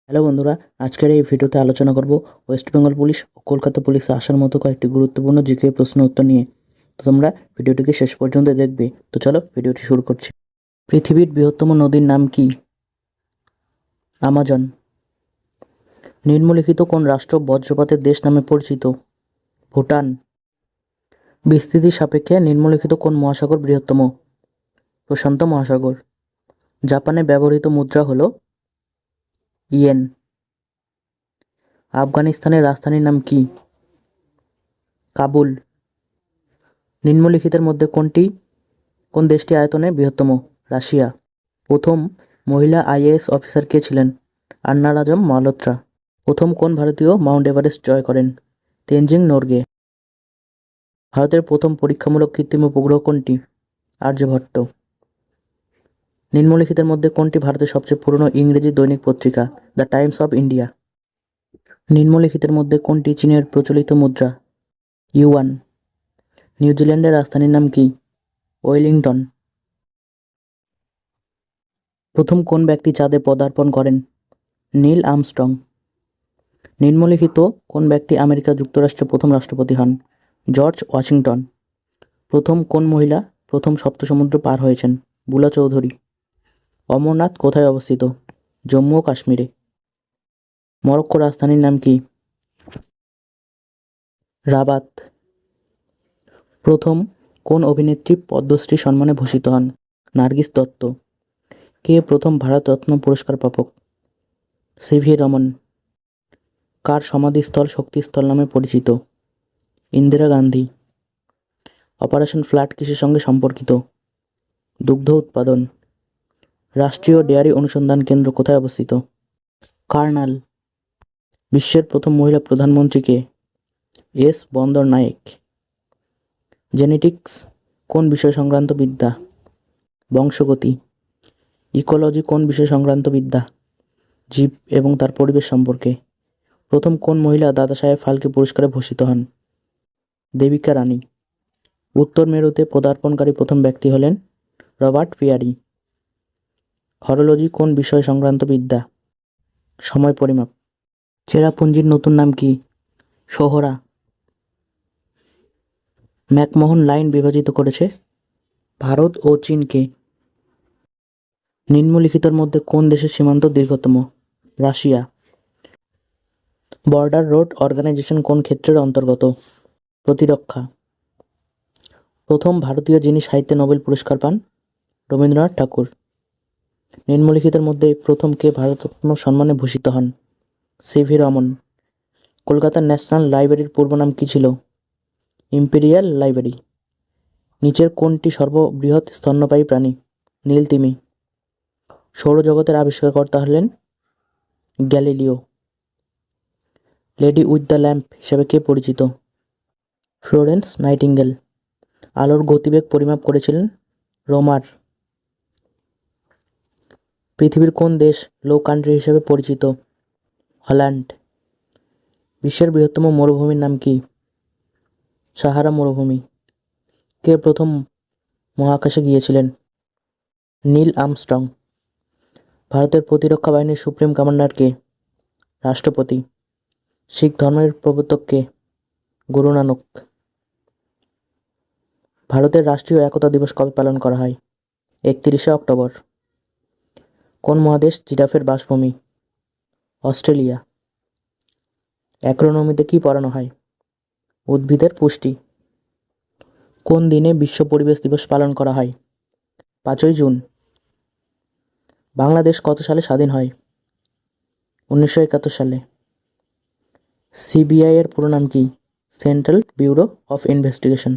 Hello বন্ধুরা, আজকের এই ভিডিওতে আলোচনা করব ওয়েস্ট বেঙ্গল পুলিশ ও কলকাতা পুলিশে আসার মতো কয়েকটি গুরুত্বপূর্ণ জিকে প্রশ্ন উত্তর নিয়ে। তো তোমরা ভিডিওটিকে শেষ পর্যন্ত দেখবে। তো চলো ভিডিওটি শুরু করছি। পৃথিবীর বৃহত্তম নদীর নাম কি? আমাজন। নিম্নলিখিত কোন রাষ্ট্র বজ্রপাতের দেশ নামে পরিচিত? ভুটান। বিস্তৃতির সাপেক্ষে নিম্নলিখিত কোন মহাসাগর বৃহত্তম? প্রশান্ত মহাসাগর। জাপানে ব্যবহৃত মুদ্রা হল ইয়েন। আফগানিস্তানের রাজধানীর নাম কি? কাবুল। নিম্নলিখিতের মধ্যে কোন দেশটি আয়তনে বৃহত্তম? রাশিয়া। প্রথম মহিলা আইএএস অফিসার কে ছিলেন? আন্না রাজম মালহোত্রা। প্রথম কোন ভারতীয় মাউন্ট এভারেস্ট জয় করেন? তেনজিং নোরগে। ভারতের প্রথম পরীক্ষামূলক কৃত্রিম উপগ্রহ কোনটি? আর্যভট্ট। নিম্নলিখিতের মধ্যে কোনটি ভারতের সবচেয়ে পুরনো ইংরেজি দৈনিক পত্রিকা? The Times of India. নিম্নলিখিতের মধ্যে কোনটি চীনের প্রচলিত মুদ্রা? ইউয়ান। নিউজিল্যান্ডের রাজধানীর নাম কি? ওয়েলিংটন। প্রথম কোন ব্যক্তি চাঁদে পদার্পণ করেন? Neil Armstrong. নিম্নলিখিত কোন ব্যক্তি আমেরিকা যুক্তরাষ্ট্রের প্রথম রাষ্ট্রপতি হন? George Washington. প্রথম কোন মহিলা প্রথম সপ্ত সমুদ্র পার হয়েছেন? বুলা চৌধুরী। অমরনাথ কোথায় অবস্থিত? জম্মু ও কাশ্মীরে। মরক্কো রাজধানীর নাম কি? রাবাত। প্রথম কোন অভিনেত্রী পদ্মশ্রী সম্মানে ভূষিত হন? নার্গিস দত্ত। কে প্রথম ভারতরত্ন পুরস্কার প্রাপক? সিভি রমন। কার সমাধিস্থল শক্তিস্থল নামে পরিচিত? ইন্দিরা গান্ধী। অপারেশন ফ্লাড কিসের সঙ্গে সম্পর্কিত? দুগ্ধ উৎপাদন। রাষ্ট্রীয় ডেয়ারি অনুসন্ধান কেন্দ্র কোথায় অবস্থিত? কার্নাল। বিশ্বের প্রথম মহিলা প্রধানমন্ত্রী কে? এস বন্দর নায়েক। জেনেটিক্স কোন বিষয় সংক্রান্ত বিদ্যা? বংশগতি। ইকোলজি কোন বিষয় সংক্রান্ত বিদ্যা? জীব এবং তার পরিবেশ সম্পর্কে। প্রথম কোন মহিলা দাদা সাহেব ফালকে পুরস্কারে ভূষিত হন? দেবিকা রানী। উত্তর মেরুতে পদার্পণকারী প্রথম ব্যক্তি হলেন রবার্ট পিয়ারি। হরোলজি কোন বিষয় সংক্রান্ত বিদ্যা? সময় পরিমাপ। চেরাপুঞ্জির নতুন নাম কি? সোহরা। ম্যাকমোহন লাইন বিভাজিত করেছে ভারত ও চীনকে। নিম্নলিখিতের মধ্যে কোন দেশের সীমান্ত দীর্ঘতম? রাশিয়া। বর্ডার রোড অর্গানাইজেশন কোন ক্ষেত্রের অন্তর্গত? প্রতিরক্ষা। প্রথম ভারতীয় যিনি সাহিত্যে নোবেল পুরস্কার পান? রবীন্দ্রনাথ ঠাকুর। নিম্নলিখিতের মধ্যে প্রথম কে ভারতরত্ন সম্মানে ভূষিত হন? সিভি রমন। কলকাতার ন্যাশনাল লাইব্রেরির পূর্ব নাম কী ছিল? Imperial library. নিচের কোনটি সর্ববৃহৎ স্তন্যপায়ী প্রাণী? নীলতিমি। সৌরজগতের আবিষ্কারকর্তা হলেন Galileo. Lady with the lamp হিসেবে কে পরিচিত? Florence nightingale. আলোর গতিবেগ পরিমাপ করেছিলেন রোমার। পৃথিবীর কোন দেশ লো কান্ট্রি হিসেবে পরিচিত? হল্যান্ড। বিশ্বের বৃহত্তম মরুভূমির নাম কি? সাহারা মরুভূমি। কে প্রথম মহাকাশে গিয়েছিলেন? Neil Armstrong. ভারতের প্রতিরক্ষা বাহিনীর সুপ্রিম কমান্ডার কে? রাষ্ট্রপতি। শিখ ধর্মের প্রবর্তক কে? গুরু নানক। ভারতের রাষ্ট্রীয় একতা দিবস কবে পালন করা হয়? 31শে অক্টোবর। কোন মহাদেশ জিরাফের বাসভূমি? অস্ট্রেলিয়া। অ্যাগ্রোনমিতে কি পড়ানো হয়? উদ্ভিদের পুষ্টি। কোন দিনে বিশ্ব পরিবেশ দিবস পালন করা হয়? 5ই জুন। বাংলাদেশ কত সালে স্বাধীন হয়? 1971 সালে। সিবিআই এর পুরো নাম কি? Central bureau of investigation.